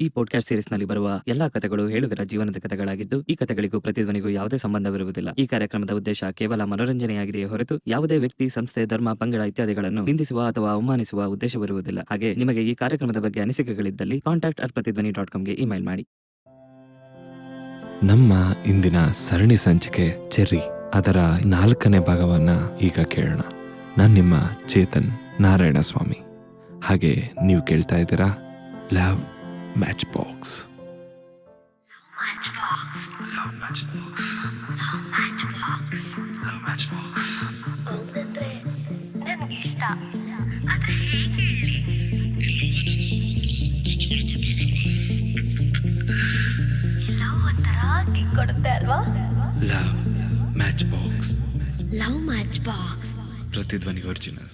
ಈ ಪಾಡ್ಕಾಸ್ಟ್ ಸೀರೀಸ್ನಲ್ಲಿ ಬರುವ ಎಲ್ಲಾ ಕಥೆಗಳು ಹೇಳುಗರ ಜೀವನದ ಕಥೆಗಳಾಗಿದ್ದು, ಈ ಕಥೆಗಳಿಗೂ ಪ್ರತಿಧ್ವನಿಗೂ ಯಾವುದೇ ಸಂಬಂಧವಿರುವುದಿಲ್ಲ. ಈ ಕಾರ್ಯಕ್ರಮದ ಉದ್ದೇಶ ಕೇವಲ ಮನೋರಂಜನೆಯಾಗಿದೆಯೇ ಹೊರತು ಯಾವುದೇ ವ್ಯಕ್ತಿ, ಸಂಸ್ಥೆ, ಧರ್ಮ, ಪಂಗಡ ಇತ್ಯಾದಿಗಳನ್ನು ನಿಂದಿಸುವ ಅಥವಾ ಅವಮಾನಿಸುವ ಉದ್ದೇಶವಿರುವುದಿಲ್ಲ. ಹಾಗೆ ನಿಮಗೆ ಈ ಕಾರ್ಯಕ್ರಮದ ಬಗ್ಗೆ ಅನಿಸಿಕೆಗಳಿದ್ದಲ್ಲಿ contact@pratidhwani.comಗೆ ಇಮೇಲ್ ಮಾಡಿ. ನಮ್ಮ ಇಂದಿನ ಸರಣಿ ಸಂಚಿಕೆ ಚೆರ್ರಿ ಅದರ 4ನೇ ಭಾಗವನ್ನ ಈಗ ಕೇಳೋಣ. ನಾನು ನಿಮ್ಮ ಚೇತನ್ ನಾರಾಯಣ ಸ್ವಾಮಿ. ಹಾಗೆ ನೀವು ಕೇಳ್ತಾ ಇದ್ದೀರಾ ಲವ್ ಮ್ಯಾಚ್ ಬಾಕ್ಸ್. ಅವನಂದ್ರೆ ನನಗೆ ಇಷ್ಟ, ಆದ್ರೆ ಹೇಗೆ ಹೇಳಿ? ಎಲ್ಲವೂ ಒಂಥರ ಕಿಕ್ ಕೊಡುತ್ತೆ ಅಲ್ವಾ? Love match box, love match box, ಪ್ರತಿಧ್ವನಿ ಒರಿಜಿನಲ್.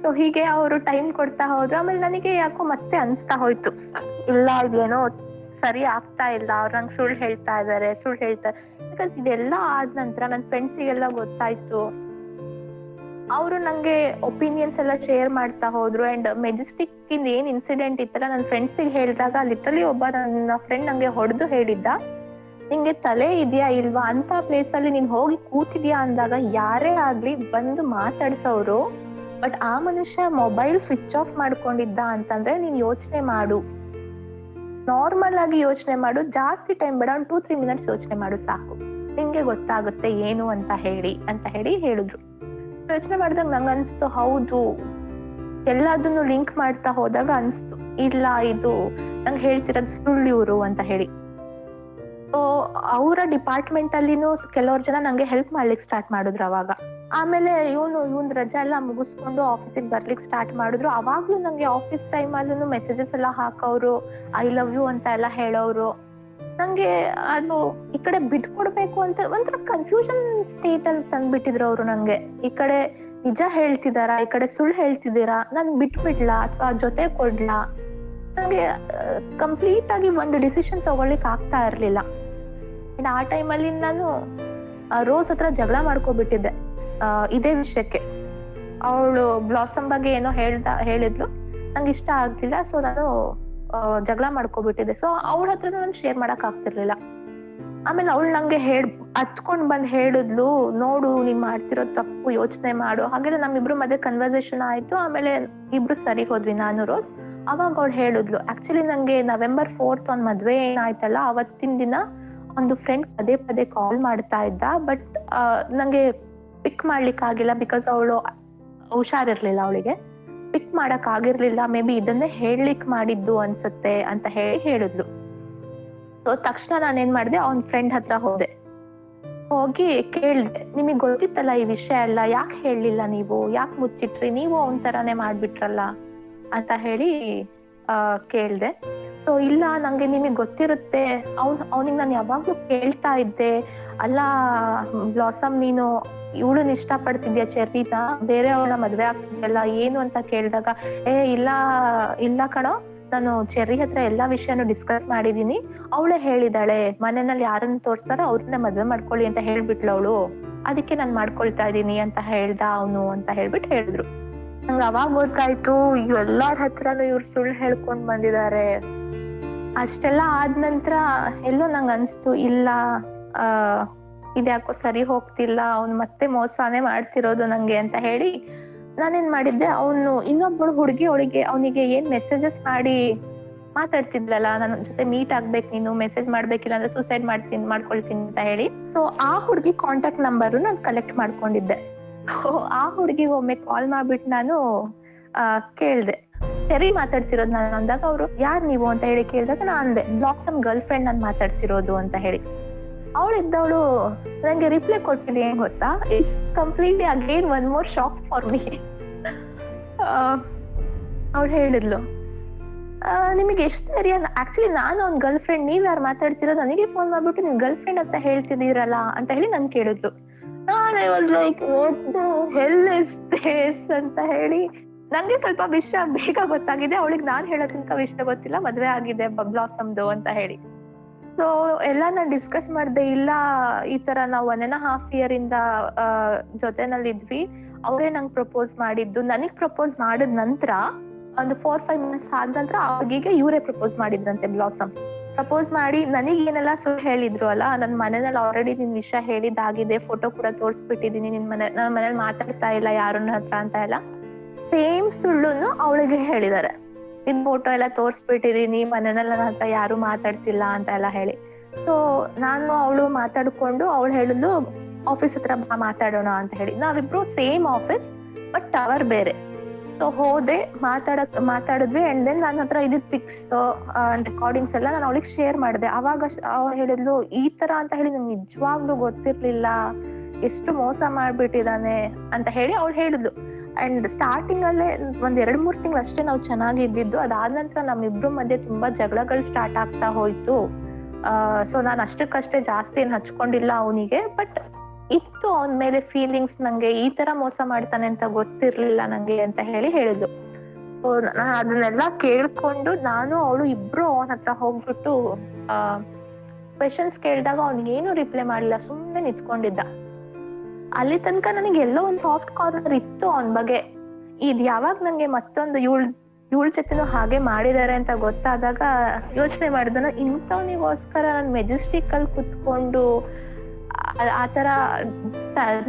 ಸೊ ಹೀಗೆ ಅವರು ಟೈಮ್ ಕೊಡ್ತಾ ಹೋದ್ರು. ಆಮೇಲೆ ನನಗೆ ಯಾಕೋ ಮತ್ತೆ ಅನ್ಸ್ತಾ ಹೋಯ್ತು, ಇಲ್ಲ ಇದೇನೋ ಸರಿ ಆಗ್ತಾ ಇಲ್ಲ, ಅವ್ರು ನಂಗೆ ಸುಳ್ಳು ಹೇಳ್ತಾರೆ. ಬಿಕಾಸ್ ಇದೆಲ್ಲ ಆದ ನಂತರ ನನ್ನ ಫ್ರೆಂಡ್ಸಿಗೆಲ್ಲ ಗೊತ್ತಾಯ್ತು. ಅವರು ನಂಗೆ ಒಪಿನಿಯನ್ಸ್ ಎಲ್ಲ ಶೇರ್ ಮಾಡ್ತಾ ಹೋದ್ರು. ಅಂಡ್ ಮೆಜೆಸ್ಟಿಕ್ ಇಂದ ಏನ್ ಇನ್ಸಿಡೆಂಟ್ ಇತ್ತಲ್ಲ, ನನ್ನ ಫ್ರೆಂಡ್ಸಿಗೆ ಹೇಳಿದಾಗ ಲಿಟರಲಿ ಒಬ್ಬ ನನ್ನ ಫ್ರೆಂಡ್ ನಂಗೆ ಹೊಡೆದು ಹೇಳಿದ್ದ, ನಿಂಗೆ ತಲೆ ಇದೆಯಾ ಇಲ್ವಾ, ಅಂತ ಪ್ಲೇಸ್ ಅಲ್ಲಿ ನೀನ್ ಹೋಗಿ ಕೂತಿದ್ಯಾ ಅಂದಾಗ ಯಾರೇ ಆಗ್ಲಿ ಬಂದು ಮಾತಾಡ್ಸೋರು. ಬಟ್ ಆ ಮನುಷ್ಯ ಮೊಬೈಲ್ ಸ್ವಿಚ್ ಆಫ್ ಮಾಡ್ಕೊಂಡಿದ್ದ ಅಂತಂದ್ರೆ ನೀನ್ ಯೋಚನೆ ಮಾಡು, ನಾರ್ಮಲ್ ಆಗಿ ಯೋಚನೆ ಮಾಡು, ಜಾಸ್ತಿ ಟೈಮ್ ಬೇಡ, 2-3 ಮಿನಿಟ್ಸ್ ಯೋಚನೆ ಮಾಡು ಸಾಕು, ನಿಂಗೆ ಗೊತ್ತಾಗುತ್ತೆ ಏನು ಅಂತ ಹೇಳಿ ಹೇಳಿದ್ರು. ಯೋಚನೆ ಮಾಡಿದಾಗ ನಂಗೆ ಅನ್ಸ್ತು, ಹೌದು, ಎಲ್ಲದನ್ನು ಲಿಂಕ್ ಮಾಡ್ತಾ ಹೋದಾಗ ಅನ್ಸ್ತು, ಇಲ್ಲ ಇದು ನಂಗೆ ಹೇಳ್ತಿರೋದು ಸುಳ್ಳು ಇವ್ರು ಅಂತ ಹೇಳಿ. ಸೊ ಅವರ ಡಿಪಾರ್ಟ್ಮೆಂಟ್ ಅಲ್ಲಿನೂ ಕೆಲವ್ರು ಜನ ನಂಗೆ ಹೆಲ್ಪ್ ಮಾಡ್ಲಿಕ್ಕೆ ಸ್ಟಾರ್ಟ್ ಮಾಡಿದ್ರು ಅವಾಗ. ಆಮೇಲೆ ಇವನ್ ರಜಾ ಎಲ್ಲ ಮುಗಿಸ್ಕೊಂಡು ಆಫೀಸಿಗೆ ಬರ್ಲಿಕ್ಕೆ ಸ್ಟಾರ್ಟ್ ಮಾಡಿದ್ರು. ಅವಾಗ್ಲೂ ನಂಗೆ ಆಫೀಸ್ ಟೈಮ್ ಅಲ್ಲೂ ಮೆಸೇಜಸ್ ಎಲ್ಲ ಹಾಕೋರು, ಐ ಲವ್ ಯು ಅಂತ ಎಲ್ಲ ಹೇಳೋರು. ನಂಗೆ ಅದು ಈ ಕಡೆ ಬಿಟ್ಕೊಡ್ಬೇಕು ಅಂತ ಒಂಥರ ಕನ್ಫ್ಯೂಷನ್ ಸ್ಟೇಟ್ ಅಲ್ಲಿ ತಂದ್ಬಿಟ್ಟಿದ್ರು ಅವ್ರು ನಂಗೆ. ಈ ಕಡೆ ನಿಜ ಹೇಳ್ತಿದಾರಾ, ಈ ಕಡೆ ಸುಳ್ಳು ಹೇಳ್ತಿದ್ದೀರಾ, ನಾನ್ ಬಿಟ್ಬಿಡ್ಲಾ ಅಥವಾ ಜೊತೆ ಕೊಡ್ಲಾ? ನಂಗೆ ಕಂಪ್ಲೀಟ್ ಆಗಿ ಒಂದು ಡಿಸಿಷನ್ ತಗೊಳ್ಲಿಕ್ ಆಗ್ತಾ ಇರ್ಲಿಲ್ಲ. ಆ ಟೈಮಲ್ಲಿ ನಾನು ರೋಸ್ ಹತ್ರ ಜಗಳ ಮಾಡ್ಕೊಬಿಟ್ಟಿದ್ದೆ ಇದೇ ವಿಷಯಕ್ಕೆ. ಅವಳು ಬ್ಲಾಸಮ್ ಬಗ್ಗೆ ಏನೋ ಹೇಳಿದ್ಲು, ನಂಗೆ ಇಷ್ಟ ಆಗ್ಲಿಲ್ಲ. ಸೊ ನಾನು ಜಗಳ ಮಾಡ್ಕೊಬಿಟ್ಟಿದ್ದೆ. ಸೊ ಅವಳ ಹತ್ರ ನಾನು ಶೇರ್ ಮಾಡಕ್ ಆಗ್ತಿರ್ಲಿಲ್ಲ. ಆಮೇಲೆ ಅವಳು ನಂಗೆ ಹತ್ಕೊಂಡ್ ಬಂದ್ ಹೇಳಿದ್ಲು, ನೋಡು ನೀನ್ ಮಾಡ್ತಿರೋ ತಪ್ಪು, ಯೋಚನೆ ಮಾಡು. ಹಾಗೆಲ್ಲ ನಮ್ಮಿಬ್ರು ಮಧ್ಯೆ ಕನ್ವರ್ಸೇಷನ್ ಆಯ್ತು. ಆಮೇಲೆ ಇಬ್ರು ಸರಿ ಹೋದ್ವಿ, ನಾನು ರೋಸ್. ಅವಾಗ ಅವ್ಳು ಹೇಳಿದ್ಲು, ಆಕ್ಚುಲಿ ನಂಗೆ November 4th ಒಂದ್ ಮದ್ವೆ ಏನಾಯ್ತಲ್ಲ, ಅವತ್ತಿನ ದಿನ ಒಂದು ಫ್ರೆಂಡ್ ಪದೇ ಕಾಲ್ ಮಾಡ್ತಾ ಇದ್ದ. ಬಟ್ ನಂಗೆ ಪಿಕ್ ಮಾಡ್ಲಿಕ್ಕೆ ಆಗಿಲ್ಲ, ಬಿಕಾಸ್ ಅವಳು ಹುಷಾರಿರ್ಲಿಲ್ಲ, ಅವಳಿಗೆ ಪಿಕ್ ಮಾಡಕ್ ಆಗಿರ್ಲಿಲ್ಲ. ಮೇ ಬಿ ಇದನ್ನೇ ಹೇಳಲಿಕ್ ಮಾಡಿದ್ದು ಅನ್ಸುತ್ತೆ ಅಂತ ಹೇಳಿದ್ಲು. ಸೊ ತಕ್ಷಣ ನಾನೇನ್ ಮಾಡಿದೆ, ಅವನ್ ಫ್ರೆಂಡ್ ಹತ್ರ ಹೋಗಿ ಕೇಳ್ದೆ, ನಿಮಗ್ ಗೊತ್ತಿತ್ತಲ್ಲ ಈ ವಿಷಯ ಎಲ್ಲ, ಯಾಕೆ ಹೇಳಲಿಲ್ಲ ನೀವು, ಯಾಕೆ ಮುಚ್ಚಿಟ್ರಿ, ನೀವು ಅವನ್ ತರಾನೇ ಮಾಡ್ಬಿಟ್ರಲ್ಲ ಅಂತ ಹೇಳಿ ಕೇಳ್ದೆ. ಸೊ ಇಲ್ಲ, ನಂಗೆ ನಿಮಗ್ ಗೊತ್ತಿರುತ್ತೆ, ಅವನಿಗೆ ನಾನು ಯಾವಾಗ್ಲೂ ಕೇಳ್ತಾ ಇದ್ದೆ, ಅಲ್ಲ ಬ್ಲಾಸಮ್ ನೀನು ಇವಳನ್ನ ಇಷ್ಟ ಪಡ್ತಿದ್ಯಾ ಚೆರ್ರಿನ, ಬೇರೆ ಅವಳನ್ನ ಮದ್ವೆ ಆಗ್ತಿದ್ಯಲ್ಲ ಏನು ಅಂತ ಕೇಳಿದಾಗ, ಇಲ್ಲ ಕಣೋ, ನಾನು ಚೆರ್ರಿ ಹತ್ರ ಎಲ್ಲಾ ವಿಷಯನೂ ಡಿಸ್ಕಸ್ ಮಾಡಿದೀನಿ, ಅವಳೇ ಹೇಳಿದಾಳೆ ಮನೆಯಲ್ಲಿ ಯಾರನ್ನ ತೋರ್ಸ್ತಾರೋ ಅವ್ರನ್ನ ಮದ್ವೆ ಮಾಡ್ಕೊಳ್ಳಿ ಅಂತ ಹೇಳ್ಬಿಟ್ಲು ಅವಳು, ಅದಕ್ಕೆ ನಾನ್ ಮಾಡ್ಕೊಳ್ತಾ ಇದೀನಿ ಅಂತ ಹೇಳ್ದ ಅವನು ಅಂತ ಹೇಳ್ಬಿಟ್ಟು ಹೇಳಿದ್ರು. ನಂಗೆ ಅವಾಗ ಗೊತ್ತಾಯ್ತು, ಎಲ್ಲಾರ ಹತ್ರನು ಇವ್ರು ಸುಳ್ಳು ಹೇಳ್ಕೊಂಡ್ ಬಂದಿದ್ದಾರೆ. ಅಷ್ಟೆಲ್ಲ ಆದ ನಂತರ ಎಲ್ಲೋ ನಂಗೆ ಅನ್ಸ್ತು, ಇಲ್ಲ ಇದ್ಯಾಕೋ ಸರಿ ಹೋಗ್ತಿಲ್ಲ, ಅವ್ನು ಮತ್ತೆ ಮೋಸನೇ ಮಾಡ್ತಿರೋದು ನಂಗೆ ಅಂತ ಹೇಳಿ ನಾನೇನ್ ಮಾಡಿದ್ದೆ, ಅವನು ಇನ್ನೊಬ್ಬಳು ಹುಡುಗಿ ಅವನಿಗೆ ಏನ್ ಮೆಸೇಜಸ್ ಮಾಡಿ ಮಾತಾಡ್ತಿದ್ಲಲ್ಲ, ನನ್ನ ಜೊತೆ ಮೀಟ್ ಆಗ್ಬೇಕು ನೀನು, ಮೆಸೇಜ್ ಮಾಡ್ಬೇಕಿಲ್ಲ ಅಂದ್ರೆ ಸೂಸೈಡ್ ಮಾಡ್ಕೊಳ್ತೀನಿ ಅಂತ ಹೇಳಿ. ಸೊ ಆ ಹುಡುಗಿ ಕಾಂಟ್ಯಾಕ್ಟ್ ನಂಬರ್ ನಾನು ಕಲೆಕ್ಟ್ ಮಾಡ್ಕೊಂಡಿದ್ದೆ. ಆ ಹುಡುಗಿಗೆ ಒಮ್ಮೆ ಕಾಲ್ ಮಾಡ್ಬಿಟ್ಟು ನಾನು ಕೇಳ್ದೆ, ಸರಿ ಮಾತಾಡ್ತಿರೋದು ನಾನು ಅಂದಾಗ ಅವರು ಯಾರ್ ನೀವು ಅಂತ ಹೇಳಿ ಕೇಳಿದಾಗ ನಾನು ಅಂದೆ, ಬ್ಲಾಸಮ್ ಗರ್ಲ್ ಫ್ರೆಂಡ್ ನಾನು ಮಾತಾಡ್ತಿರೋದು ಅಂತ ಹೇಳಿ. ಅವಳಿದ್ದವಳು ನಂಗೆ ರಿಪ್ಲೈ ಕೊಟ್ಟಿದ್ದೆ, ಏನ್ ಗೊತ್ತಾ, it's completely again one more shock for me. ಅವಳು ಹೇಳಿದ್ಲು, ನಿಮಗೆ ಎಷ್ಟು ಧೈರ್ಯ, ಆಕ್ಚುಲಿ ನಾನು ಅವ್ನ ಗರ್ಲ್ ಫ್ರೆಂಡ್, ನೀವ್ ಯಾರು ಮಾತಾಡ್ತಿರೋದು, ನನಗೆ ಫೋನ್ ಮಾಡ್ಬಿಟ್ಟು ನಿಮ್ ಗರ್ಲ್ ಫ್ರೆಂಡ್ ಅಂತ ಹೇಳ್ತಿದ್ದೀರಲ್ಲ ಅಂತ ಹೇಳಿ ನನ್ ಕೇಳಿದ್ಲು. ನಾನು like what the hell is this ಅಂತ ಹೇಳಿ ನಂಗೆ ಸ್ವಲ್ಪ ವಿಷಯ ಬೇಗ ಗೊತ್ತಾಗಿದೆ, ಅವಳಿಗೆ ನಾನ್ ಹೇಳೋದ್ಕಿಂತ ವಿಷಯ ಗೊತ್ತಿಲ್ಲ, ಮದ್ವೆ ಆಗಿದೆ ಬ್ಲಾಸಮ್ದು ಅಂತ ಹೇಳಿ. ಸೊ ಎಲ್ಲ ನಾನ್ ಡಿಸ್ಕಸ್ ಮಾಡ್ದೆ, ಇಲ್ಲ ಈ ತರ ನಾವು 1.5 year ಇಂದ ಜೊತೆನಲ್ಲಿದ್ವಿ, ಅವರೇ ನಂಗೆ ಪ್ರಪೋಸ್ ಮಾಡಿದ್ದು. ನನಗ್ ಪ್ರಪೋಸ್ ಮಾಡಿದ ನಂತರ ಒಂದು 4-5 ಮಂತ್ಸ್ ಆದ ನಂತರ ಅವ್ರಿಗೆ ಇವರೇ ಪ್ರಪೋಸ್ ಮಾಡಿದ್ರಂತೆ, ಬ್ಲಾಸಮ್. ಪ್ರಪೋಸ್ ಮಾಡಿ ನನಗೇನೆಲ್ಲ ಸುಳ್ಳು ಹೇಳಿದ್ರು ಅಲ್ಲ, ನನ್ ಮನೆಯಲ್ಲಿ ಆಲ್ರೆಡಿ ನಿನ್ ವಿಷಯ ಹೇಳಿದ್ದಾಗಿದೆ, ಫೋಟೋ ಕೂಡ ತೋರಿಸ್ಬಿಟ್ಟಿದೀನಿ, ನನ್ನ ಮನೇಲಿ ಮಾತಾಡ್ತಾ ಇಲ್ಲ ಯಾರನ್ನ ಹತ್ರ ಅಂತ ಎಲ್ಲ ಸೇಮ್ ಸುಳ್ಳುನು ಅವಳಿಗೆ ಹೇಳಿದಾರೆ. ನಿನ್ ಫೋಟೋ ಎಲ್ಲ ತೋರಿಸ್ಬಿಟ್ಟಿದೀನಿ, ಮನೆಯಲ್ಲಿ ನನ್ನ ಹತ್ರ ಯಾರು ಮಾತಾಡ್ತಿಲ್ಲ ಅಂತ ಎಲ್ಲ ಹೇಳಿ. ಸೊ ನಾನು ಅವಳು ಮಾತಾಡ್ಕೊಂಡು ಅವಳು ಹೇಳಿದ್ಲು ಆಫೀಸ್ ಹತ್ರ ಬಾ ಮಾತಾಡೋಣ ಅಂತ ಹೇಳಿ. ನಾವಿಬ್ರು ಸೇಮ್ ಆಫೀಸ್ ಬಟ್ ಟವರ್ ಬೇರೆ. ಸೊ ಹೋದೆ, ಮಾತಾಡಿದ್ವಿ. ಅಂಡ್ ದೆನ್ ನನ್ನ ಹತ್ರ ಇದ್ ಪಿಕ್ಸ್ ರೆಕಾರ್ಡಿಂಗ್ಸ್ ಎಲ್ಲ ನಾನು ಅವಳಿಗೆ ಶೇರ್ ಮಾಡಿದೆ. ಅವಾಗ ಅವ್ರು ಹೇಳಿದ್ಲು ಈ ತರ ಅಂತ ಹೇಳಿ ನಂಗೆ ನಿಜವಾಗ್ಲೂ ಗೊತ್ತಿರ್ಲಿಲ್ಲ, ಎಷ್ಟು ಮೋಸ ಮಾಡ್ಬಿಟ್ಟಿದಾನೆ ಅಂತ ಹೇಳಿ ಅವ್ಳು ಹೇಳಿದ್ಲು. ಅಂಡ್ ಸ್ಟಾರ್ಟಿಂಗ್ ಅಲ್ಲೇ ಒಂದ್ 2-3 ತಿಂಗಳು ಅಷ್ಟೇ ನಾವು ಚೆನ್ನಾಗಿ ಇದ್ದಿದ್ದು. ಅದಾದ ನಂತರ ನಮ್ಮಿಬ್ರು ಮಧ್ಯೆ ತುಂಬಾ ಜಗಳಗಳು ಸ್ಟಾರ್ಟ್ ಆಗ್ತಾ ಹೋಯ್ತು. ಸೊ ನಾನು ಅಷ್ಟಕ್ಕಷ್ಟೇ ಜಾಸ್ತಿ ಏನ್ ಹಚ್ಕೊಂಡಿಲ್ಲ ಅವನಿಗೆ, ಬಟ್ ಇತ್ತು ಅವನ ಮೇಲೆ ಫೀಲಿಂಗ್ಸ್. ನಂಗೆ ಈ ತರ ಮೋಸ ಮಾಡ್ತಾನೆ ಅಂತ ಗೊತ್ತಿರ್ಲಿಲ್ಲ ನಂಗೆ ಅಂತ ಹೇಳಿದ್ಲು. ಸೊ ನಾನು ಅದನ್ನೆಲ್ಲ ಕೇಳ್ಕೊಂಡು ನಾನು ಅವಳು ಇಬ್ರು ಅವನ ಹತ್ರ ಹೋಗ್ಬಿಟ್ಟು ಕ್ವೆಶನ್ಸ್ ಕೇಳಿದಾಗ ಅವ್ನಿಗೇನು ರಿಪ್ಲೈ ಮಾಡ್ಲಿಲ್ಲ, ಸುಮ್ಮನೆ ನಿಂತ್ಕೊಂಡಿದ್ದ. ಅಲ್ಲಿ ತನಕ ನನಗೆ ಎಲ್ಲೋ ಒಂದ್ ಸಾಫ್ಟ್ ಕಾರ್ನರ್ ಇತ್ತು ಅವನ ಬಗ್ಗೆ. ಇದ್ ಯಾವಾಗ ನಂಗೆ ಮತ್ತೊಂದು ಇವಳ ಜೊತೆನೂ ಹಾಗೆ ಮಾಡಿದಾರೆ ಅಂತ ಗೊತ್ತಾದಾಗ ಯೋಚನೆ ಮಾಡಿದ, ಇಂಥವ್ನಿಗೋಸ್ಕರ ನಾನು ಮೆಜೆಸ್ಟಿಕ್ ಅಲ್ಲಿ ಕುತ್ಕೊಂಡು ಆತರ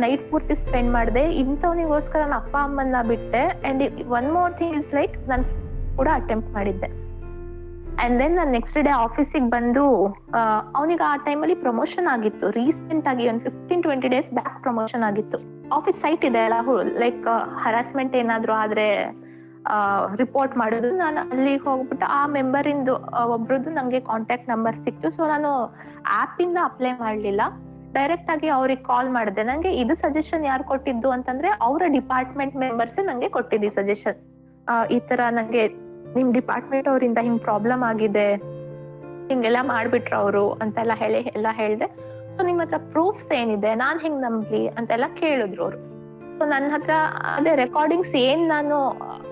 ನೈಟ್ ಪೂರ್ತಿ ಸ್ಪೆಂಡ್ ಮಾಡಿದೆ, ಇಂಥವ್ನಿಗೋಸ್ಕರ ನನ್ನ ಅಪ್ಪ ಅಮ್ಮನ್ನ ಬಿಟ್ಟೆ. And one more thing is like ನಾನು ಕೂಡ ಅಟೆಂಪ್ಟ್ ಮಾಡಿದ್ದೆ. ಅಂಡ್ ದೆನ್ ನಾನು ನೆಕ್ಸ್ಟ್ ಡೇ ಆಫೀಸಿಗೆ ಬಂದು ಅವನಿಗೆ ಆ ಟೈಮಲ್ಲಿ ಪ್ರಮೋಷನ್ ಆಗಿತ್ತು, ರೀಸೆಂಟ್ ಆಗಿ ಒಂದು 15-20 ಡೇಸ್ ಬ್ಯಾಕ್ ಪ್ರಮೋಷನ್ ಆಗಿತ್ತು. ಆಫೀಸ್ ಸೈಟ್ ಇದೆ ಅಲ್ಲ, ಲೈಕ್ ಹರಾಸ್ಮೆಂಟ್ ಏನಾದ್ರು ಆದ್ರೆ ರಿಪೋರ್ಟ್ ಮಾಡೋದು. ನಾನು ಅಲ್ಲಿಗೆ ಹೋಗ್ಬಿಟ್ಟು ಆ ಮೆಂಬರ್ ಇಂದು ಒಬ್ರದ್ದು ನಂಗೆ ಕಾಂಟ್ಯಾಕ್ಟ್ ನಂಬರ್ ಸಿಕ್ತು. ಸೊ ನಾನು ಆಪ್ ಇಂದ ಅಪ್ಲೈ ಮಾಡ್ಲಿಲ್ಲ, ಡೈರೆಕ್ಟ್ ಆಗಿ ಅವ್ರಿಗೆ ಕಾಲ್ ಮಾಡಿದೆ. ನಂಗೆ ಇದು ಸಜೆಷನ್ ಯಾರು ಕೊಟ್ಟಿದ್ದು ಅಂತಂದ್ರೆ ಅವರ ಡಿಪಾರ್ಟ್ಮೆಂಟ್ ಮೆಂಬರ್ಸ್ ನಂಗೆ ಕೊಟ್ಟಿದ್ದು ಸಜೆಷನ್. ಈ ತರ ನಂಗೆ ನಿಮ್ ಡಿಪಾರ್ಟ್ಮೆಂಟ್ ಅವರಿಂದ ಹಿಂಗ್ ಪ್ರಾಬ್ಲಮ್ ಆಗಿದೆ, ಹಿಂಗೆಲ್ಲ ಮಾಡ್ಬಿಟ್ರ ಅವರು ಅಂತೆಲ್ಲ ಹೇಳ್ದೆ. ಸೊ ನಿಮ್ ಹತ್ರ ಪ್ರೂಫ್ಸ್ ಏನಿದೆ, ನಾನ್ ಹೆಂಗ್ ನಂಬ್ಲಿ ಅಂತೆಲ್ಲ ಕೇಳಿದ್ರು ಅವ್ರು. ಸೊ ನನ್ನ ಹತ್ರ ಅದೇ ರೆಕಾರ್ಡಿಂಗ್ಸ್ ಏನ್ ನಾನು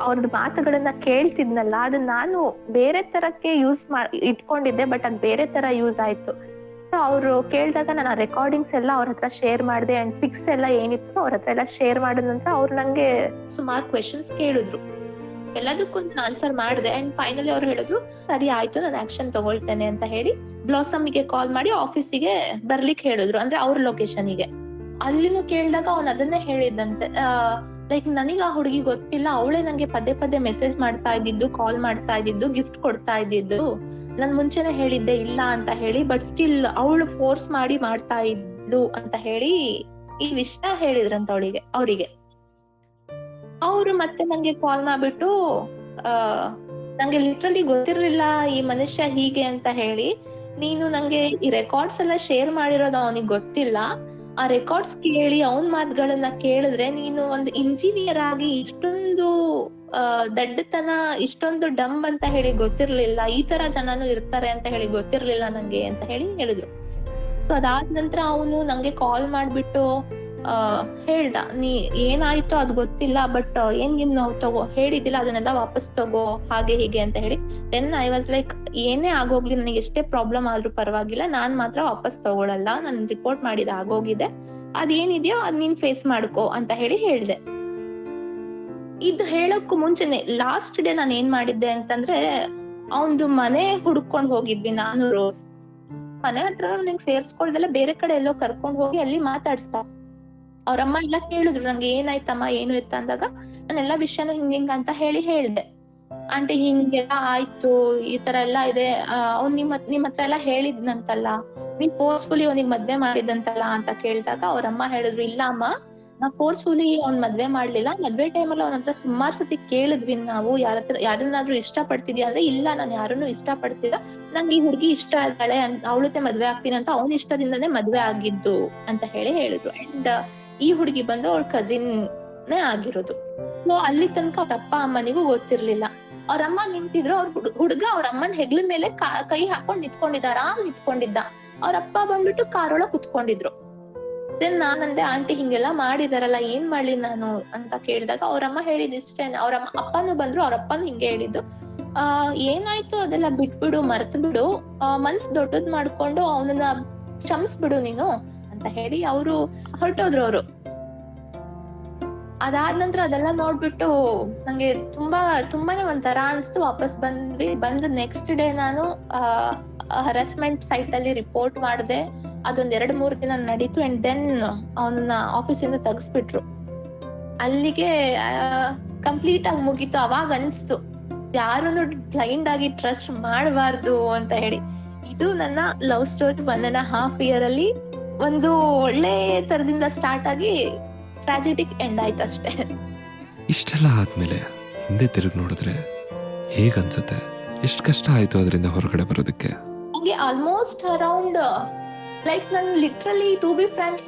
ಅವ್ರದ್ದು ಮಾತುಗಳನ್ನ ಕೇಳ್ತಿದ್ನಲ್ಲ, ಅದನ್ನ ನಾನು ಬೇರೆ ತರಕ್ಕೆ ಇಟ್ಕೊಂಡಿದ್ದೆ, ಬಟ್ ಅದ್ ಬೇರೆ ತರ ಯೂಸ್ ಆಯ್ತು. ಸೊ ಅವ್ರು ಕೇಳಿದಾಗ ನಾನು ರೆಕಾರ್ಡಿಂಗ್ಸ್ ಎಲ್ಲ ಅವ್ರ ಹತ್ರ ಶೇರ್ ಮಾಡಿದೆ. ಅಂಡ್ ಪಿಕ್ಸ್ ಎಲ್ಲ ಏನಿತ್ತು ಅವ್ರ ಹತ್ರ ಎಲ್ಲ ಶೇರ್ ಮಾಡಿದ ನಂತರ ಅವ್ರು ನಂಗೆ ಸುಮಾರು ಕ್ವೆಶನ್ಸ್ ಕೇಳಿದ್ರು. ಎಲ್ಲದಕ್ಕೂ ನಾನು ಆನ್ಸರ್ ಮಾಡಿದೆ. ಅಂಡ್ ಫೈನಲಿ ಅವ್ರು ಹೇಳಿದ್ರು ಸರಿ ಆಯ್ತು, ನಾನು ಆಕ್ಷನ್ ತಗೊಳ್ತೇನೆ ಅಂತ ಹೇಳಿ ಬ್ಲಾಸಮ್ಗೆ ಕಾಲ್ ಮಾಡಿ ಆಫೀಸಿಗೆ ಬರ್ಲಿಕ್ಕೆ ಹೇಳಿದ್ರು, ಅಂದ್ರೆ ಅವ್ರ ಲೊಕೇಶನ್ಗೆ. ಅಲ್ಲಿನೂ ಕೇಳಿದಾಗ ಅವ್ನು ಅದನ್ನೇ ಹೇಳಿದ್ದಂತೆ, ಲೈಕ್ ನನಗೆ ಆ ಹುಡುಗಿ ಗೊತ್ತಿಲ್ಲ, ಅವಳೇ ನಂಗೆ ಪದೇ ಮೆಸೇಜ್ ಮಾಡ್ತಾ ಇದ್ದಿದ್ದು, ಕಾಲ್ ಮಾಡ್ತಾ ಇದ್ದಿದ್ದು, ಗಿಫ್ಟ್ ಕೊಡ್ತಾ ಇದ್ದಿದ್ದು, ನನ್ ಮುಂಚೆನೆ ಹೇಳಿದ್ದೆ ಇಲ್ಲ ಅಂತ ಹೇಳಿ, ಬಟ್ ಸ್ಟಿಲ್ ಅವಳು ಫೋರ್ಸ್ ಮಾಡಿ ಮಾಡ್ತಾ ಇದ್ಲು ಅಂತ ಹೇಳಿ ಈ ವಿಷಯ ಹೇಳಿದ್ರಂತ ಅವರಿಗೆ. ಅವ್ರು ಮತ್ತೆ ನಂಗೆ ಕಾಲ್ ಮಾಡ್ಬಿಟ್ಟು ನಂಗೆ ಲಿಟ್ರಲಿ ಗೊತ್ತಿರ್ಲಿಲ್ಲ ಈ ಮನುಷ್ಯ ಹೀಗೆ ಅಂತ ಹೇಳಿ, ನೀನು ನಂಗೆ ಈ ರೆಕಾರ್ಡ್ಸ್ ಎಲ್ಲ ಶೇರ್ ಮಾಡಿರೋದು ಅವನಿಗೆ ಗೊತ್ತಿಲ್ಲ, ಆ ರೆಕಾರ್ಡ್ಸ್ ಕೇಳಿ ಅವನ್ ಮಾತುಗಳನ್ನ ಕೇಳಿದ್ರೆ ನೀನು ಒಂದು ಇಂಜಿನಿಯರ್ ಆಗಿ ಇಷ್ಟೊಂದು ದಡ್ಡತನ, ಇಷ್ಟೊಂದು ಡಂಬ್ ಅಂತ ಹೇಳಿ ಗೊತ್ತಿರ್ಲಿಲ್ಲ, ಈ ತರ ಜನನು ಇರ್ತಾರೆ ಅಂತ ಹೇಳಿ ಗೊತ್ತಿರ್ಲಿಲ್ಲ ನಂಗೆ ಅಂತ ಹೇಳಿ ಹೇಳಿದ್ರು. ಸೊ ಅದಾದ ನಂತರ ಅವನು ನಂಗೆ ಕಾಲ್ ಮಾಡ್ಬಿಟ್ಟು ಹೇಳ್ದ, ನೀ ಏನಾಯ್ತು ಅದ್ ಗೊತ್ತಿಲ್ಲ, ಬಟ್ ಏನ್ ನಾವು ತಗೋ ಹೇಳಿದಿಲ್ಲ ಅದನ್ನೆಲ್ಲ ವಾಪಸ್ ತಗೋ, ಹಾಗೆ ಹೀಗೆ ಅಂತ ಹೇಳಿ. ದೆನ್ ಐ ವಾಸ್ ಲೈಕ್, ಏನೇ ಆಗೋಗ್ಲಿ, ನನಗೆ ಎಷ್ಟೇ ಪ್ರಾಬ್ಲಮ್ ಆದ್ರೂ ಪರವಾಗಿಲ್ಲ, ನಾನ್ ಮಾತ್ರ ವಾಪಸ್ ತಗೊಳಲ್ಲ, ನಾನು ರಿಪೋರ್ಟ್ ಮಾಡಿದ ಆಗೋಗಿದೆ, ಅದೇನಿದೆಯೋ ಅದ್ ನೀನ್ ಫೇಸ್ ಮಾಡ್ಕೋ ಅಂತ ಹೇಳ್ದೆ. ಇದು ಹೇಳಕ್ಕೂ ಮುಂಚೆನೆ ಲಾಸ್ಟ್ ಡೇ ನಾನು ಏನ್ ಮಾಡಿದ್ದೆ ಅಂತಂದ್ರೆ, ಅವನ್ದು ಮನೆ ಹುಡ್ಕೊಂಡ್ ಹೋಗಿದ್ವಿ ನಾನು ರೋಸ್. ಮನೆ ಹತ್ರ ನಂಗೆ ಸೇರ್ಸ್ಕೊಳ್ದೆಲ್ಲ ಬೇರೆ ಕಡೆ ಎಲ್ಲೋ ಕರ್ಕೊಂಡ್ ಹೋಗಿ ಅಲ್ಲಿ ಮಾತಾಡ್ಸ್ತಾ. ಅವ್ರಮ್ಮ ಎಲ್ಲ ಕೇಳಿದ್ರು ನಂಗೆ ಏನಾಯ್ತಮ್ಮ ಏನು ಇತ್ತ ಅಂದಾಗ ನಾನೆಲ್ಲಾ ವಿಷಯನೂ ಹಿಂಗ ಅಂತ ಹೇಳ್ದೆ. ಆಂಟಿ ಹಿಂಗೆಲ್ಲ ಆಯ್ತು, ಈ ತರ ಎಲ್ಲಾ ಇದೆ, ಅವ್ನ್ ನಿಮ್ ಹತ್ರ ಎಲ್ಲಾ ಹೇಳಿದ್ನಂತಲ್ಲ, ನೀನ್ ಫೋರ್ಸ್ಫುಲಿ ಅವ್ನಿಗೆ ಮದ್ವೆ ಮಾಡಿದಂತಲ್ಲ ಅಂತ ಕೇಳಿದಾಗ ಅವ್ರಮ್ಮ ಹೇಳಿದ್ರು, ಇಲ್ಲ ಅಮ್ಮ, ನಾ ಫೋರ್ಸ್ಫುಲಿ ಅವ್ನ್ ಮದ್ವೆ ಮಾಡ್ಲಿಲ್ಲ, ಮದ್ವೆ ಟೈಮಲ್ಲಿ ಅವ್ನ ಹತ್ರ ಸುಮಾರು ಸತಿ ಕೇಳಿದ್ವಿ ನಾವು, ಯಾರನ್ನಾದ್ರೂ ಇಷ್ಟ ಪಡ್ತಿದ್ಯಾ ಅಂದ್ರೆ, ಇಲ್ಲ ನಾನು ಯಾರನ್ನು ಇಷ್ಟ ಪಡ್ತಿಲ್ಲ, ನಂಗೆ ಈ ಹುಡ್ಗಿ ಇಷ್ಟ ಇದ್ದಾಳೆ, ಅವಳತೆ ಮದ್ವೆ ಆಗ್ತೀನಿ ಅಂತ ಅವನ ಇಷ್ಟದಿಂದಾನೇ ಮದ್ವೆ ಆಗಿದ್ದು ಅಂತ ಹೇಳಿದ್ರು. ಅಂಡ್ ಈ ಹುಡುಗಿ ಬಂದು ಅವ್ಳ ಕಸಿನ್ನೇ ಆಗಿರೋದು. ಸೊ ಅಲ್ಲಿ ತನಕ ಅವ್ರ ಅಪ್ಪ ಅಮ್ಮನಿಗೂ ಗೊತ್ತಿರ್ಲಿಲ್ಲ. ಅವ್ರಮ್ಮ ನಿಂತಿದ್ರು, ಅವ್ರ ಹುಡುಗ ಅವ್ರ ಅಮ್ಮನ ಹೆಗ್ಲ ಮೇಲೆ ಕೈ ಹಾಕೊಂಡ್ ನಿಂತ್ಕೊಂಡಿದ್ದ. ಅವ್ರಪ್ಪ ಬಂದ್ಬಿಟ್ಟು ಕಾರೊಳಗ್ ಕುತ್ಕೊಂಡಿದ್ರು. ದೆನ್ ನಾನಂದೆ, ಆಂಟಿ ಹಿಂಗೆಲ್ಲಾ ಮಾಡಿದಾರಲ್ಲ, ಏನ್ ಮಾಡ್ಲಿ ನಾನು ಅಂತ ಕೇಳಿದಾಗ ಅವ್ರಮ್ಮ ಹೇಳಿದಿಷ್ಟೇ. ಅಪ್ಪನೂ ಬಂದ್ರು, ಅವ್ರಪ್ಪನು ಹಿಂಗೆ ಹೇಳಿದ್ದು, ಏನಾಯ್ತು ಅದೆಲ್ಲ ಬಿಟ್ಬಿಡು, ಮರ್ತ್ ಬಿಡು, ಮನ್ಸ್ ದೊಡ್ಡದ್ ಮಾಡ್ಕೊಂಡು ಅವನನ್ನ ಕ್ಷಮಿಸ್ಬಿಡು ನೀನು ಅಂತ ಹೇಳಿ ಅವ್ರು ಹೊರಟೋದ್ರು. ಅದಾದ ನಂತರ ಅದೆಲ್ಲ ನೋಡ್ಬಿಟ್ಟು ನಂಗೆ ತುಂಬಾನೇ ಒಂಥರ ಅನ್ಸ್ತು. ವಾಪಸ್ ಬಂದು ನೆಕ್ಸ್ಟ್ ಡೇ ನಾನು ಹರಾಸ್ಮೆಂಟ್ ಸೈಟ್ ಅಲ್ಲಿ ರಿಪೋರ್ಟ್ ಮಾಡಿದೆ. ಅದೊಂದ್ 2-3 ದಿನ ನಡೀತು. ಅಂಡ್ ದೆನ್ ಅವನ್ನ ಆಫೀಸಿಂದ ತೆಗ್ಸ್ಬಿಟ್ರು. ಅಲ್ಲಿಗೆ ಕಂಪ್ಲೀಟ್ ಆಗಿ ಮುಗೀತು. ಅವಾಗ ಅನ್ಸ್ತು ಯಾರನ್ನು ಬ್ಲೈಂಡ್ ಆಗಿ ಟ್ರಸ್ಟ್ ಮಾಡಬಾರ್ದು ಅಂತ ಹೇಳಿ. ಇದು ನನ್ನ ಲವ್ ಸ್ಟೋರಿ 1.5 year ಅಲ್ಲಿ ಒಂದು ಒಳ್ಳೆ ತರದಿಂದ ಸ್ಟಾರ್ಟ್ ಆಗಿ ಟ್ರಾಜಿಡಿಕ್ ಎಂಡ್ ಆಯ್ತು ಅಷ್ಟೇ. ಇಷ್ಟೆಲ್ಲ ಆದ್ಮೇಲೆ ಹಿಂದೆ ತಿರುಗಿ ನೋಡಿದ್ರೆ ಹೇಗನ್ಸುತ್ತೆ? ಎಷ್ಟು ಕಷ್ಟ ಆಯ್ತು ಅದರಿಂದ ಹೊರಗಡೆ ಬರೋದಕ್ಕೆ? ನಂಗೆ ಆಲ್ಮೋಸ್ಟ್ ಅರೌಂಡ್ ಲೈಕ್ ನಾನು ಲಿಟ್ರಲಿ ಟು ಬಿ ಫ್ರಾಂಕ್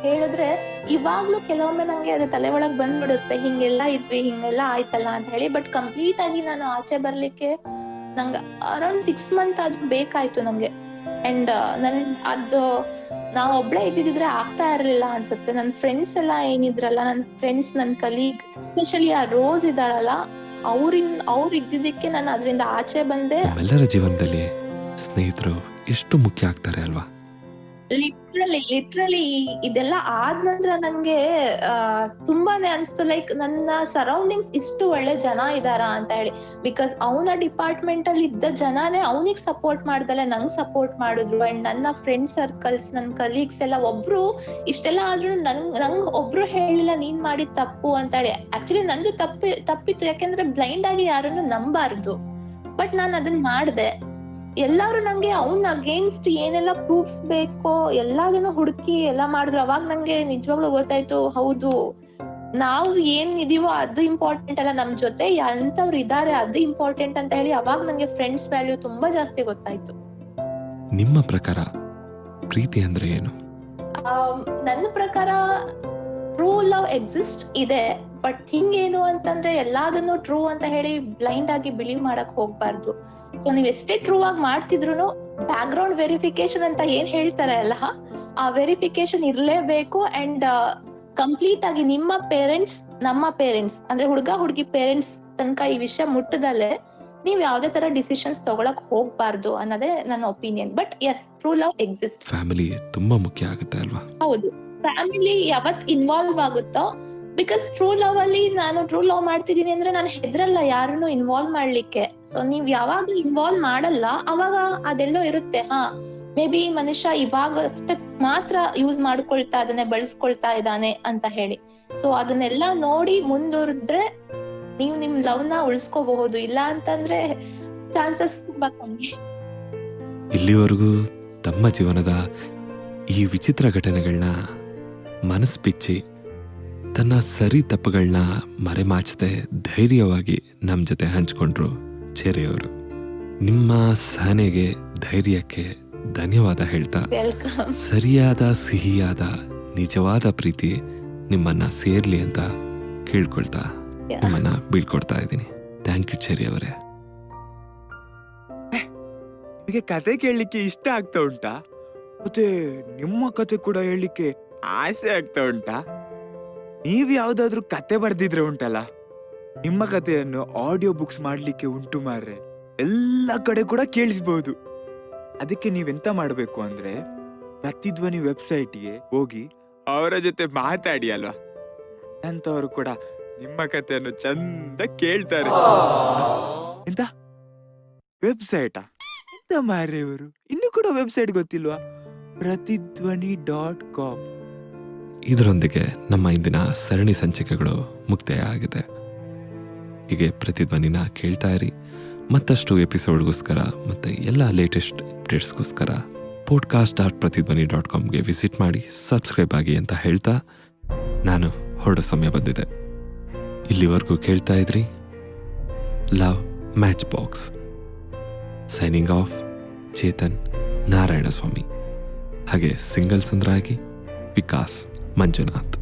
ಹೇಳಿದ್ರೆ ಇವಾಗ್ಲೂ ಕೆಲವೊಮ್ಮೆ ನಂಗೆ ಅದು ತಲೆ ಒಳಗ್ ಬಂದ್ಬಿಡುತ್ತೆ, ಹಿಂಗೆಲ್ಲ ಇದ್ವಿ, ಹಿಂಗೆಲ್ಲ ಆಯ್ತಲ್ಲ ಅಂತ ಹೇಳಿ. ಬಟ್ ಕಂಪ್ಲೀಟ್ ಆಗಿ ನಾನು ಆಚೆ ಬರ್ಲಿಕ್ಕೆ ನಂಗೆ ಅರೌಂಡ್ 6 months ಆದ್ರೂ ಬೇಕಾಯ್ತು ನಂಗೆ. ಅಂಡ್ ನಾವ್ ಒಬ್ಳೆ ಇದ್ದಿದ್ರೆ ಆಗ್ತಾ ಇರ್ಲಿಲ್ಲ ಅನ್ಸುತ್ತೆ. ನನ್ ಫ್ರೆಂಡ್ಸ್ ಎಲ್ಲ ಏನಿದ್ರಲ್ಲ, ನನ್ ಫ್ರೆಂಡ್ಸ್, ನನ್ ಕಲೀಗ್, ಎಸ್ಪೆಷಲಿ ಆ ರೋಸ್ ಇದ್ದಾಳಲ್ಲ, ಅವ್ರು ಇದ್ದಿದ್ದಕ್ಕೆ ನಾನು ಅದರಿಂದ ಆಚೆ ಬಂದೆ. ನಮ್ಮೆಲ್ಲರ ಜೀವನದಲ್ಲಿ ಸ್ನೇಹಿತರು ಎಷ್ಟು ಮುಖ್ಯ ಆಗ್ತಾರೆ ಅಲ್ವಾ? ಲಿಟ್ರಲಿ ಇದೆಲ್ಲ ಆದ ನಂತರ ನಂಗೆ ತುಂಬಾನೇ ಅನ್ಸ್ತು, ಲೈಕ್ ನನ್ನ ಸರೌಂಡಿಂಗ್ಸ್ ಇಷ್ಟು ಒಳ್ಳೆ ಜನ ಇದಾರ ಅಂತ ಹೇಳಿ. ಬಿಕಾಸ್ ಅವನ ಡಿಪಾರ್ಟ್ಮೆಂಟ್ ಅಲ್ಲಿ ಇದ್ದ ಜನನೇ ಅವನಿಗೆ ಸಪೋರ್ಟ್ ಮಾಡ್ದಲೆ ನಂಗ್ ಸಪೋರ್ಟ್ ಮಾಡಿದ್ರು. ಅಂಡ್ ನನ್ನ ಫ್ರೆಂಡ್ ಸರ್ಕಲ್ಸ್, ನನ್ನ ಕಲೀಗ್ಸ್ ಎಲ್ಲ ಒಬ್ರು ಇಷ್ಟೆಲ್ಲ ಆದ್ರೂ ನಂಗ್ ಒಬ್ರು ಹೇಳಿಲ್ಲ ನೀನ್ ಮಾಡಿದ್ ತಪ್ಪು ಅಂತ ಹೇಳಿ. ಆಕ್ಚುಲಿ ನಂದು ತಪ್ಪಿತ್ತು, ಯಾಕೆಂದ್ರೆ ಬ್ಲೈಂಡ್ ಆಗಿ ಯಾರನ್ನು ನಂಬಾರ್ದು. ಬಟ್ ನಾನು ಅದನ್ನ ಮಾಡ್ದೆ. ಎಲ್ಲಾರು ನಂಗೆ ಅವ್ನ ಅಗೇನ್ಸ್ಟ್ ಏನೆಲ್ಲ ಪ್ರೂಫ್ಸ್ ಬೇಕೋ ಎಲ್ಲಾದನ್ನು ಹುಡುಕಿ ಎಲ್ಲ ಮಾಡಿದ್ರು. ಅವಾಗ ನಂಗೆ ನಿಜವಾಗ್ಲೂ ಗೊತ್ತಾಯ್ತು, ಹೌದು ನಾವು ಏನ್ ಇದೀವೋ ಅದು ಇಂಪಾರ್ಟೆಂಟ್ ಅಲ್ಲ, ನಮ್ ಜೊತೆ ಎಂತವ್ರು ಇದಾರೆ ಅದು ಇಂಪಾರ್ಟೆಂಟ್ ಅಂತ ಹೇಳಿ ಅವಾಗ ನಂಗೆ ಫ್ರೆಂಡ್ಸ್ ವ್ಯಾಲ್ಯೂ ತುಂಬಾ ಜಾಸ್ತಿ ಗೊತ್ತಾಯ್ತು. ನಿಮ್ಮ ಪ್ರಕಾರ ಪ್ರೀತಿ ಅಂದ್ರೆ ಏನು? ನನ್ನ ಪ್ರಕಾರ ಟ್ರೂ ಲವ್ ಎಕ್ಸಿಸ್ಟ್ ಇದೆ. ಬಟ್ ಥಿಂಗ್ ಏನು ಅಂತಂದ್ರೆ ಎಲ್ಲಾದನ್ನು ಟ್ರೂ ಅಂತ ಹೇಳಿ ಬ್ಲೈಂಡ್ ಆಗಿ ಬಿಲೀವ್ ಮಾಡಕ್ ಹೋಗ್ಬಾರ್ದು. ಸೊ ನೀವ್ ಎಷ್ಟೇ ಟ್ರೂ ಆಗಿ ಮಾಡ್ತಿದ್ರು ಬ್ಯಾಕ್ ಗ್ರೌಂಡ್ ವೆರಿಫಿಕೇಶನ್ ಅಂತ ಏನ್ ಹೇಳ್ತಾರೆ ಅಲ್ಲ, ಆ ವೆರಿಫಿಕೇಶನ್ ಇರ್ಲೇಬೇಕು. ಅಂಡ್ ಕಂಪ್ಲೀಟ್ ಆಗಿ ನಿಮ್ಮ ಪೇರೆಂಟ್ಸ್, ನಮ್ಮ ಪೇರೆಂಟ್ಸ್ ಅಂದ್ರೆ ಹುಡುಗಿ ಪೇರೆಂಟ್ಸ್ ತನಕ ಈ ವಿಷಯ ಮುಟ್ಟದಲ್ಲೇ ನೀವ್ ಯಾವ್ದೇ ತರ ಡಿಸಿಷನ್ಸ್ ತಗೊಳಕ್ ಹೋಗ್ಬಾರ್ದು ಅನ್ನೋದೇ ನನ್ನ opinion. But yes, true love exist. Family ತುಂಬಾ ಮುಖ್ಯ ಆಗುತ್ತೆ ಅಲ್ವಾ? ಹೌದು, ಫ್ಯಾಮಿಲಿ ಯಾವತ್ ಇನ್ವಾಲ್ವ್ ಆಗುತ್ತೋ. ಬಿಕಾಸ್ ಟ್ರೂ ಲವ್ ಅಲ್ಲಿ ನಾನು ಟ್ರೂ ಲವ್ ಮಾಡ್ತಿದೀನಿ ಅಂದ್ರೆ ನಾನು ಹೆದ್ರಲ್ಲ ಯಾರನ್ನು ಇನ್ವಾಲ್ವ್ ಮಾಡ್ಲಿಕ್ಕೆ. ಸೊ ನೀವ್ ಯಾವಾಗ ಇನ್ವಾಲ್ವ್ ಮಾಡಲ್ಲ ಅವಾಗ ಅದೆಲ್ಲೋ ಇರುತ್ತೆ, ಮೇ ಬಿ ಮನುಷ್ಯ ಇವಾಗಷ್ಟೇ ಮಾತ್ರ ಯೂಸ್ ಮಾಡ್ಕೊಳ್ತಾ ಇದ್ದಾನೆ, ಬಳಸ್ಕೊಳ್ತಾ ಇದ್ದಾನೆ ಅಂತ ಹೇಳಿ. ಸೊ ಅದನ್ನೆಲ್ಲ ನೋಡಿ ಮುಂದುವರೆದ್ರೆ ನೀವು ನಿಮ್ ಲವ್ ನ ಉಳಿಸ್ಕೋಬಹುದು. ಇಲ್ಲ ಅಂತಂದ್ರೆ ಚಾನ್ಸಸ್ ತುಂಬಾ ಕಮ್ಮಿ. ಇಲ್ಲಿವರೆಗೂ ತಮ್ಮ ಜೀವನದ ಈ ವಿಚಿತ್ರ ಘಟನೆಗಳನ್ನ ಮನಸ್ಸು ಬಿಚ್ಚಿ ತನ್ನ ಸರಿ ತಪ್ಪುಗಳನ್ನ ಮರೆಮಾಚದೆ ಧೈರ್ಯವಾಗಿ ನಮ್ಮ ಜೊತೆ ಹಂಚ್ಕೊಂಡ್ರು ಚೆರಿಯವರು. ನಿಮ್ಮ ಸಹನೆಗೆ, ಧೈರ್ಯಕ್ಕೆ ಧನ್ಯವಾದ ಹೇಳ್ತಾ, ವೆಲ್ಕಮ್. ಸರಿಯಾದ ಸಿಹಿಯಾದ ನಿಜವಾದ ಪ್ರೀತಿ ನಿಮ್ಮನ್ನ ಸೇರ್ಲಿ ಅಂತ ಕೇಳ್ಕೊಳ್ತಾ ನಿಮ್ಮನ್ನ ಬೀಳ್ಕೊಡ್ತಾ ಇದ್ದೀನಿ. ಥ್ಯಾಂಕ್ ಯು ಚೆರಿ ಅವರೇ. ನಿಮಗೆ ಕತೆ ಕೇಳಲಿಕ್ಕೆ ಇಷ್ಟ ಆಗ್ತಾ ಉಂಟಾ? ಮತ್ತೆ ನಿಮ್ಮ ಕತೆ ಕೂಡ ಹೇಳಲಿಕ್ಕೆ ಆಸೆ ಆಗ್ತಾ ಉಂಟಾ? ನೀವ್ ಯಾವ್ದಾದ್ರು ಕತೆ ಬರ್ದಿದ್ರೆ ಉಂಟಲ್ಲ, ನಿಮ್ಮ ಕಥೆಯನ್ನು ಆಡಿಯೋ ಬುಕ್ಸ್ ಮಾಡ್ಲಿಕ್ಕೆ ಉಂಟು ಮಾರ್ರೆ. ಎಲ್ಲ ಕಡೆ ಕೂಡ ಕೇಳಿಸ್ಬಹುದು. ಅದಕ್ಕೆ ನೀವೆಂತ ಮಾಡ್ಬೇಕು ಅಂದ್ರೆ ಪ್ರತಿಧ್ವನಿ ವೆಬ್ಸೈಟ್ಗೆ ಹೋಗಿ ಅವರ ಜೊತೆ ಮಾತಾಡಿ ಅಲ್ವಾ. ನನ್ನಂತವರು ಕೂಡ ನಿಮ್ಮ ಕಥೆಯನ್ನು ಚಂದ ಕೇಳ್ತಾರೆ. ಎಂತ ವೆಬ್ಸೈಟಾ? ಎಂತ ಮಾರ್ರೆ ಇವರು ಇನ್ನು ಕೂಡ ವೆಬ್ಸೈಟ್ ಗೊತ್ತಿಲ್ವಾ? ಪ್ರತಿಧ್ವನಿ.com. ಇದರೊಂದಿಗೆ ನಮ್ಮ ಇಂದಿನ ಸರಣಿ ಸಂಚಿಕೆಗಳು ಮುಕ್ತಾಯ ಆಗಿದೆ. ಹೀಗೆ ಪ್ರತಿಧ್ವನಿನ ಕೇಳ್ತಾ ಇರಿ. ಮತ್ತಷ್ಟು ಎಪಿಸೋಡ್ಗೋಸ್ಕರ ಮತ್ತೆ ಎಲ್ಲ ಲೇಟೆಸ್ಟ್ ಅಪ್ಡೇಟ್ಸ್ಗೋಸ್ಕರ podcast.pratidhwani.comಗೆ ವಿಸಿಟ್ ಮಾಡಿ, ಸಬ್ಸ್ಕ್ರೈಬ್ ಆಗಿ ಅಂತ ಹೇಳ್ತಾ ನಾನು ಹೊರಡೋ ಸಮಯ ಬಂದಿದೆ. ಇಲ್ಲಿವರೆಗೂ ಕೇಳ್ತಾ ಇದ್ರಿ love match box. Signing off, Chetan Narayana Swamy. ಹಾಗೆ ಸಿಂಗಲ್ ಸುಂದರಾಗಿ ವಿಕಾಸ್ ಮಂಜುನಾಥ್.